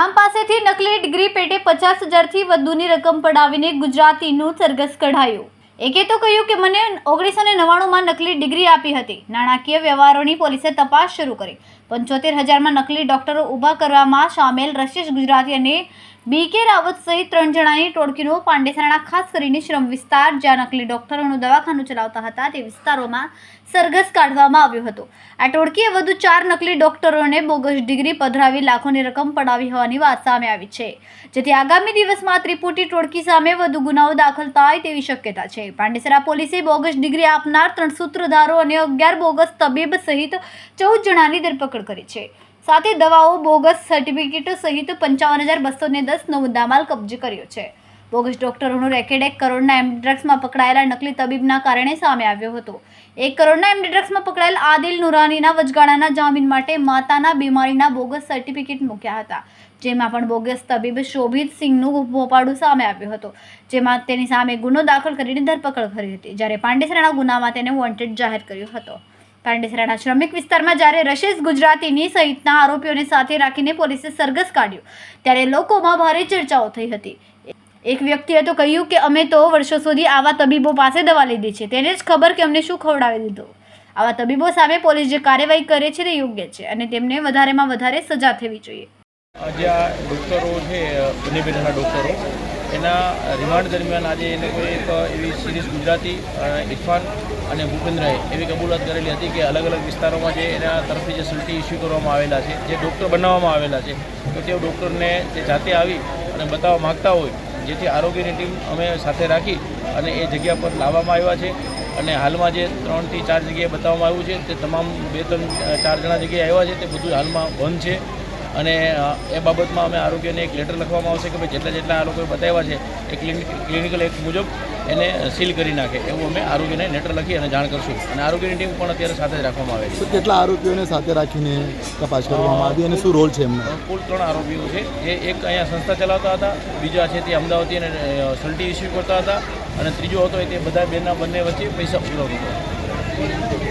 ગામ પાસેથી નકલી ડિગ્રી પેટે 50,000થી વધુની રકમ પડાવીને ગુજરાતીનું સરઘસ કઢાયું। એકે તો કહ્યું કે મને 1999માં નકલી ડિગ્રી આપી હતી। નાણાકીય વ્યવહારોની પોલીસે તપાસ શરૂ કરી। 75,000માં નકલી ડોક્ટરો ઊભા કરવામાં સામેલ રશેષ ગુજરાતી અને BK રાવત સહિત 3 જણાની ટોળકીનો પાંડેસરાના ખાસ કરીને શ્રમ વિસ્તાર જ્યાં નકલી ડોક્ટરોનું દવાખાનું ચલાવતા હતા તે વિસ્તારોમાં સરઘસ કાઢવામાં આવ્યો હતો। આ ટોળકીએ વધુ 4 નકલી ડોક્ટરોને બોગસ ડિગ્રી પધરાવી લાખોની રકમ પડાવી હોવાની વાત સામે આવી છે, જેથી આગામી દિવસમાં ત્રિપુટી ટોળકી સામે વધુ ગુનાઓ દાખલ થાય તેવી શક્યતા છે। પાંડેસરા પોલીસે બોગસ ડિગ્રી આપનાર 3 સૂત્રધારો અને 11 બોગસ તબીબ સહિત 14 જણાની ધરપકડ કરી છે। સાથે દવાઓ, બોગસ સર્ટિફિકેટો સહિત 55,210નો મુદ્દામાલ કબજે કર્યો છે। બોગસ ડોક્ટરોનું રેકેટ 1 કરોડના એમડી ડ્રગ્સમાં પકડાયેલા નકલી તબીબના કારણે સામે આવ્યો હતો। 1 કરોડના એમડી ડ્રગ્સમાં પકડાયેલ આદિલ નુરાનીના વચગાળાના જામીન માટે માતાના બીમારીના બોગસ સર્ટિફિકેટ મૂક્યા હતા, જેમાં પણ બોગસ તબીબ શોભિત સિંહનું ભોપાળું સામે આવ્યો હતો, જેમાં તેની સામે ગુનો દાખલ કરીને ધરપકડ કરી હતી, જ્યારે પાંડેસરાના ગુનામાં તેને વોન્ટેડ જાહેર કર્યો હતો। પાંડેસરાના શ્રમિક વિસ્તારમાં જ્યારે રશેષ ગુજરાતીની સહિતના આરોપીઓને સાથે રાખીને પોલીસે સરઘસ કાઢ્યું, ત્યારે લોકોમાં ભારે ચર્ચાઓ થઈ હતી। એક વ્યક્તિએ તો કહ્યું કે અમે તો વર્ષો સુધી આવા તબીબો પાસે દવા લીધી છે, તેને જ ખબર કે અમને શું ખવડાવી દીધું। આવા તબીબો સામે પોલીસ જે કાર્યવાહી કરે છે તે યોગ્ય છે અને તેમને વધારેમાં વધારે સજા થવી જોઈએ। આજે આ ડૉક્ટરો છે, બંને બેઠેલા ડૉક્ટરો, એના રિમાન્ડ દરમિયાન આજે એને કોઈ એક એવી સિરીઝ ગુજરાતી ઇરફાન અને ભૂપેન્દ્રએ એવી કબૂલાત કરેલી હતી કે અલગ અલગ વિસ્તારોમાં જે એના તરફથી જે સલ્ટી ઇસ્યુ કરવામાં આવેલા છે, જે ડૉક્ટર બનાવવામાં આવેલા છે, તો તે ડૉક્ટરને જે જાતે આવી અને બતાવવા માગતા હોય, જેથી આરોગ્યની ટીમ અમે સાથે રાખી અને એ જગ્યા પર લાવવામાં આવ્યા છે। અને હાલમાં જે 3 થી 4 જગ્યાએ બતાવવામાં આવ્યું છે તે તમામ 2-3-4 જણા જગ્યાએ આવ્યા છે તે બધું હાલમાં બંધ છે। અને એ બાબતમાં અમે આરોગ્યને એક લેટર લખવામાં આવશે કે ભાઈ જેટલા આ લોકોએ બતાવ્યા છે એ ક્લિનિકલ એક્ટ મુજબ એને સીલ કરી નાખે, એવું અમે આરોગ્યને લેટર લખી અને જાણ કરશું। અને આરોગ્યની ટીમ પણ અત્યારે સાથે જ રાખવામાં આવે છે। કેટલા આરોપીઓને સાથે રાખીને તપાસ કરવામાં આવી અને શું રોલ છે એમનો? કુલ 3 આરોપીઓ છે, જે એક અહીંયા સંસ્થા ચલાવતા હતા, બીજા છે તે અમદાવાદથી અને સલ્ટી ઇસ્યુ કરતા હતા, અને ત્રીજો હતો તે બધા બંને વચ્ચે પૈસા ઉઘરાવતો હતો।